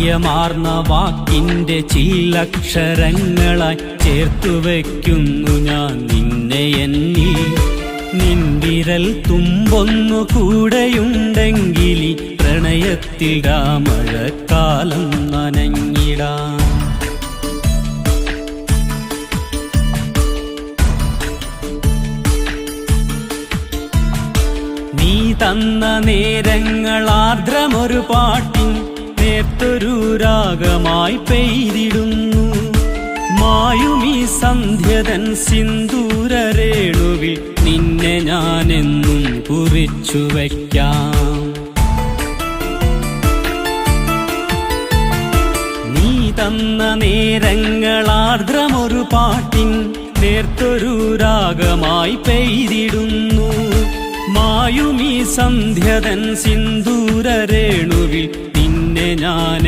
പ്രിയമാർന്ന വാക്കിൻ്റെ ചില്ലക്ഷരങ്ങളായി ചേർത്തുവെക്കുന്നു ഞാൻ നിന്നെ എന്നിൽ. നിൻവിരൽ തുമ്പൊന്നു കൂടെയുണ്ടെങ്കിൽ പ്രണയത്തിൽ മഴക്കാലം നനഞ്ഞിടാം. നീ തന്ന നേരങ്ങൾ ആർദ്രമൊരു പാട്ടിൻ നേർത്തൊരു രാഗമായി പെയ്തിടുന്നു. മായുമീ സന്ധ്യതൻ സിന്ദൂരരേണുവിൽ നിന്നെ ഞാനെന്നും കുറിച്ചു വയ്ക്കാം. നീ തന്ന നേരങ്ങൾ ആർദ്രമൊരു പാട്ടിൻ നേർത്തൊരു രാഗമായി പെയ്തിടുന്നു. മായുമീ സന്ധ്യതൻ സിന്ദൂരരേണുവിൽ നിന്നെ ഞാൻ